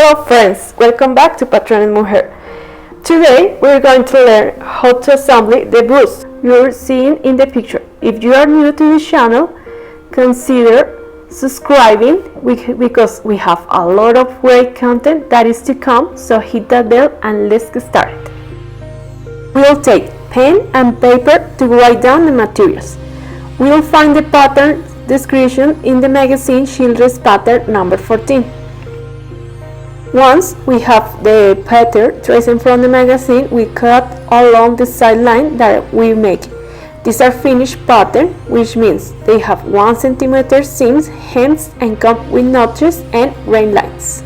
Hello friends, welcome back to PatronesMujer. Today we're going to learn how to assemble the blouse you're seeing in the picture. If you are new to this channel, consider subscribing because we have a lot of great content that is to come, so hit that bell and let's get started. We'll take pen and paper to write down the materials. We'll find the pattern description in the magazine Children's Pattern number 14. Once we have the pattern tracing from the magazine, we cut along the side line that we make. These are finished pattern, which means they have 1 cm seams, hems, and come with notches and rain lines.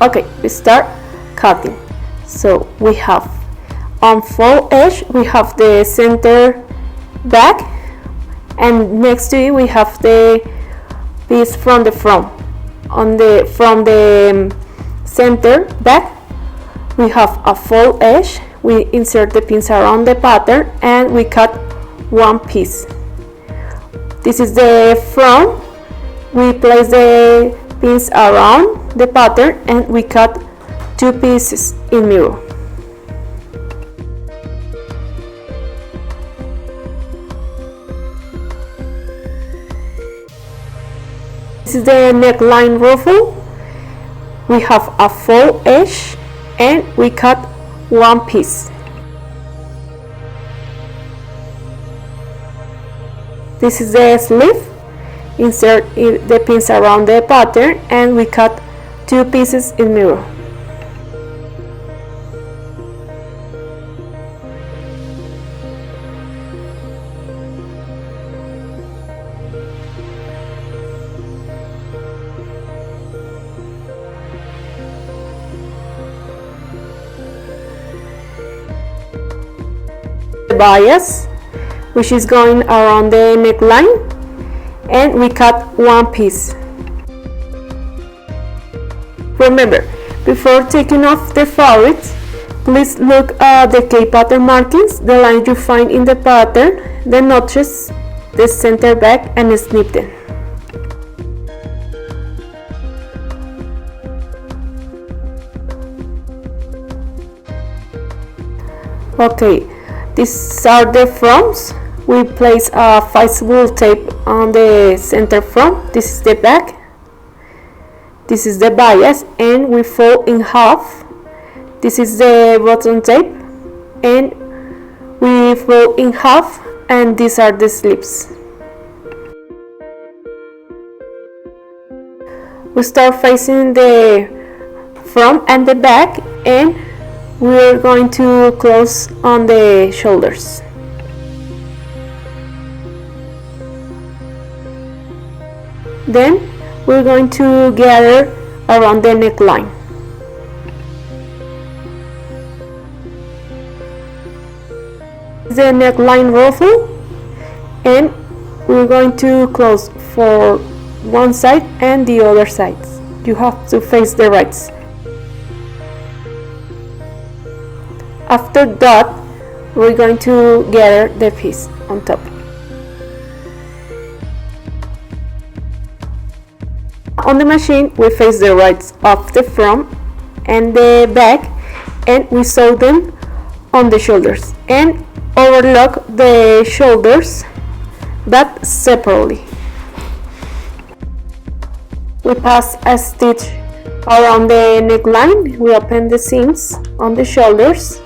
Okay, we start cutting. So we have on full edge we have the center back, and next to it we have the piece from the front. From the center back we have a full edge. We insert the pins around the pattern and we cut one piece. This is the front. We place the pins around the pattern and we cut 2 pieces in mirror. This is the neckline ruffle. We have a full edge and we cut 1 piece. This is the sleeve. Insert the pins around the pattern and we cut 2 pieces in mirror. The bias, which is going around the neckline, and we cut 1 piece. Remember, before taking off the fabric, please look at the K pattern markings, the lines you find in the pattern, the notches, the center back, and snip them. Okay, these are the fronts. We place a 5 tape on the center front. This is the back. This is the bias, and we fold in half. This is the bottom tape, and we fold in half, and these are the slips. We start facing the front and the back, and we are going to close on the shoulders. Then we're going to gather around the neckline. The neckline ruffle, and we're going to close for one side and the other side. You have to face the right. After that, we're going to gather the piece on top. On the machine, we face the rights of the front and the back, and we sew them on the shoulders and overlock the shoulders, but separately. We pass a stitch around the neckline. We open the seams on the shoulders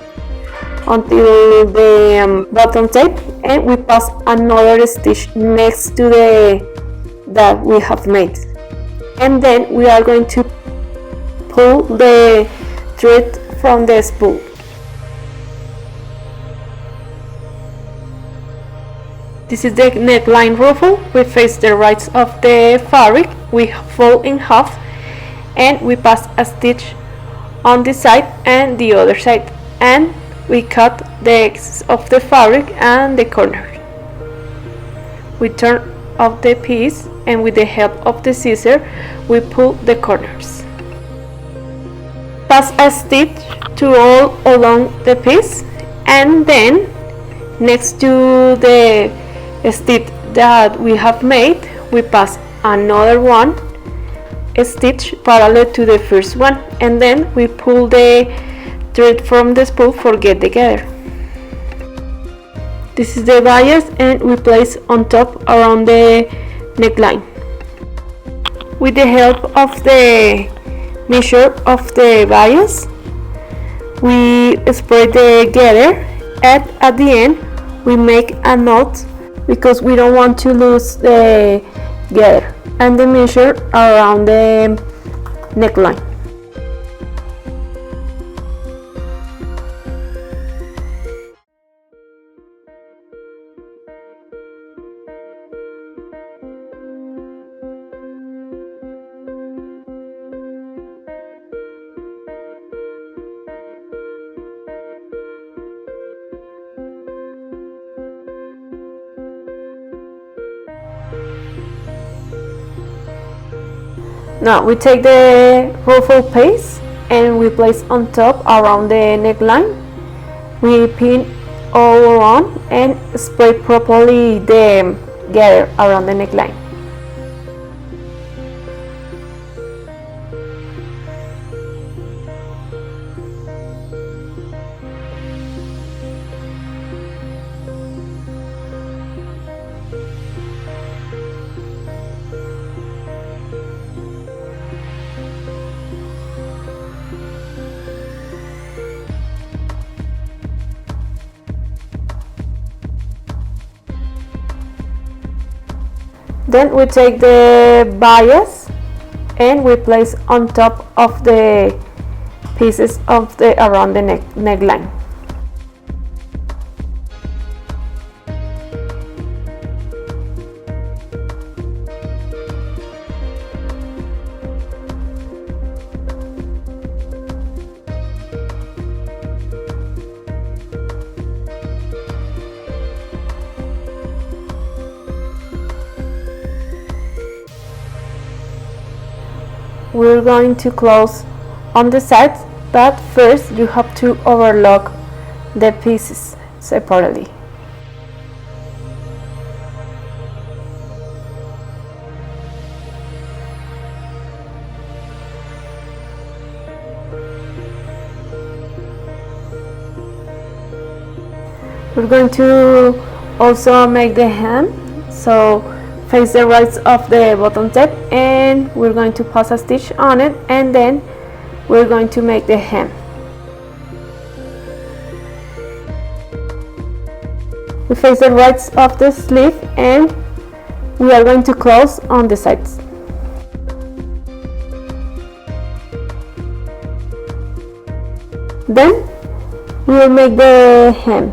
until the bottom tape, and we pass another stitch next to the that we have made. And then we are going to pull the thread from the spool. This is the neckline ruffle. We face the right of the fabric. We fold in half, and we pass a stitch on this side and the other side, and we cut the excess of the fabric and the corner. We turn off the piece, and with the help of the scissor we pull the corners. Pass a stitch to all along the piece, and then Next to the stitch that we have made, we pass another one stitch parallel to the first one, and then we pull the thread from the spool for get together. This is the bias, and we place on top around the neckline. With the help of the measure of the bias, we spread together, and at the end we make a knot because we don't want to lose the gather and the measure around the neckline. Now we take the ruffle piece and we place on top around the neckline. We pin all around and spread properly the gather around the neckline. Then we take the bias and we place on top of the pieces of the around the neckline. We're going to close on the sides, but first you have to overlock the pieces separately. We're going to also make the hem, so face the right of the bottom tab and we're going to pass a stitch on it, and then we're going to make the hem. We face the right of the sleeve and we are going to close on the sides. Then we will make the hem,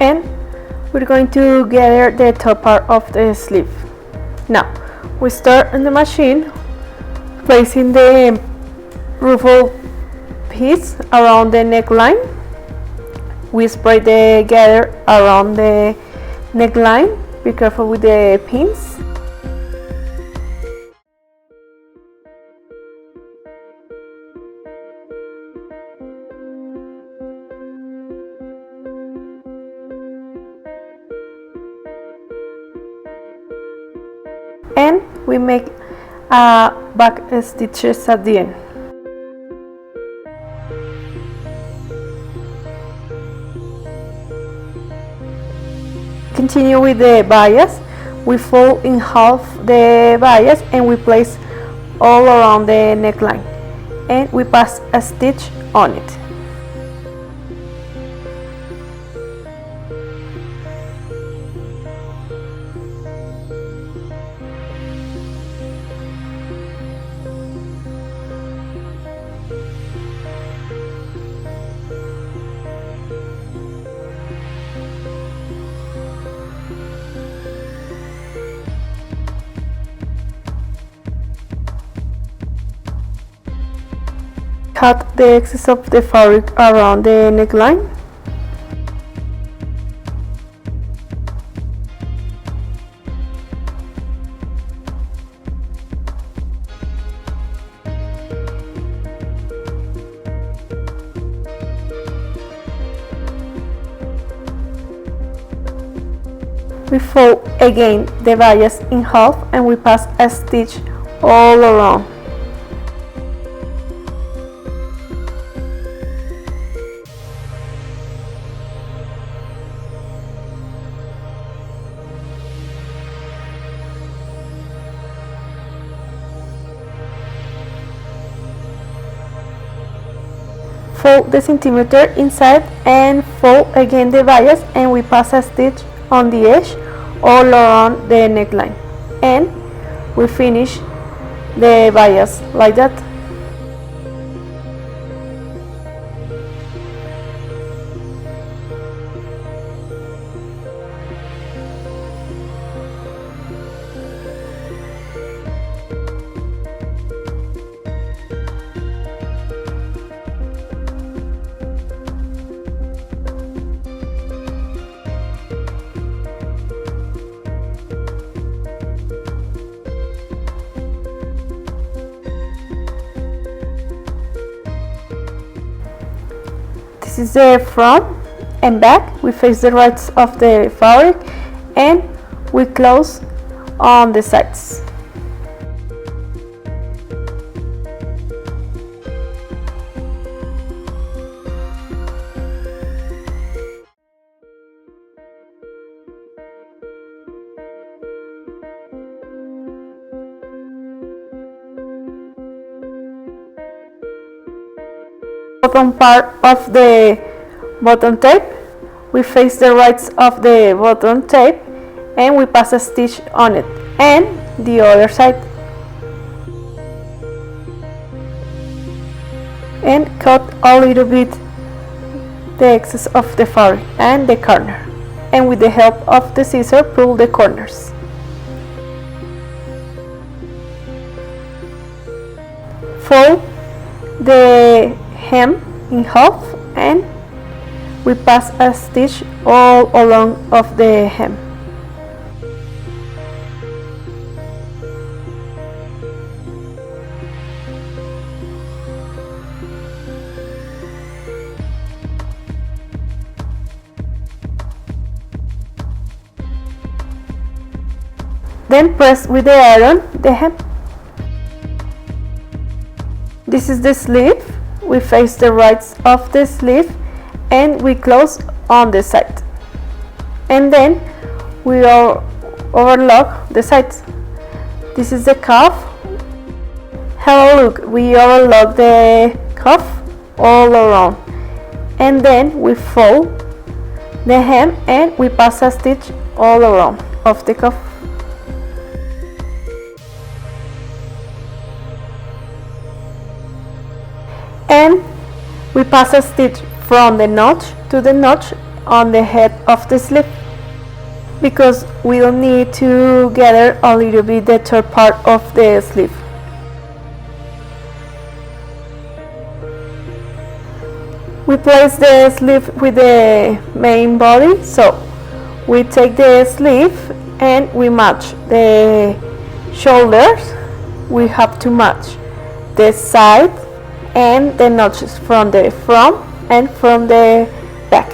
and we're going to gather the top part of the sleeve. Now we start on the machine placing the ruffle piece around the neckline. We spread the gather around the neckline. Be careful with the pins. And we make back stitches at the end. Continue with the bias. We fold in half the bias and we place all around the neckline, and we pass a stitch on it. Cut the excess of the fabric around the neckline. we fold again the bias in half and we pass a stitch all around. Fold the centimeter inside and fold again the bias and we pass a stitch on the edge all around the neckline, and we finish the bias like that. This is the front and back. We face the right of the fabric and we close on the sides. Bottom part of the bottom tape, we face the right of the bottom tape and we pass a stitch on it, and the other side, and cut a little bit the excess of the fabric and the corner, and with the help of the scissor pull the corners. Fold the hem in half and we pass a stitch all along of the hem. Then press with the iron the hem. This is the sleeve. We face the right of the sleeve and we close on the side, and then we overlock the sides. This is the cuff. Have a look, we overlock the cuff all around, and then we fold the hem and we pass a stitch all around of the cuff. And we pass a stitch from the notch to the notch on the head of the sleeve, because we'll need to gather a little bit the top part of the sleeve. We place the sleeve with the main body, so we take the sleeve and we match the shoulders. We have to match the side and the notches from the front and from the back.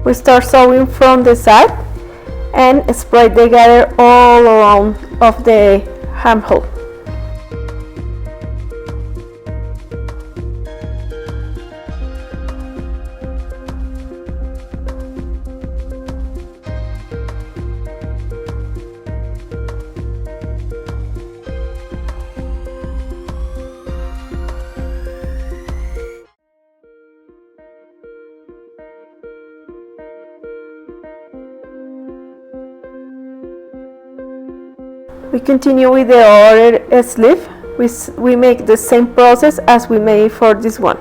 We start sewing from the side and spread the gather all around of the armhole. We continue with the other sleeve. We make the same process as we made for this one.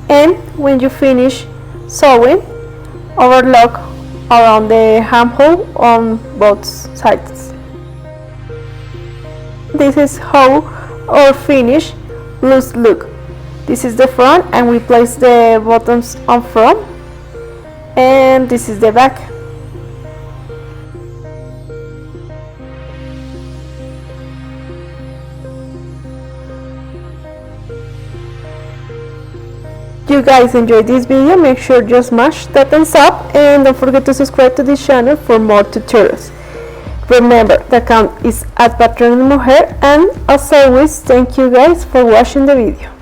And when you finish sewing, overlock around the armhole on both sides. This is how our finished blouse look. This is the front, and we place the buttons on front, and this is the back. If you guys enjoyed this video, make sure you smash that thumbs up and don't forget to subscribe to this channel for more tutorials. Remember, the account is @PatronesMujer, and as always, thank you guys for watching the video.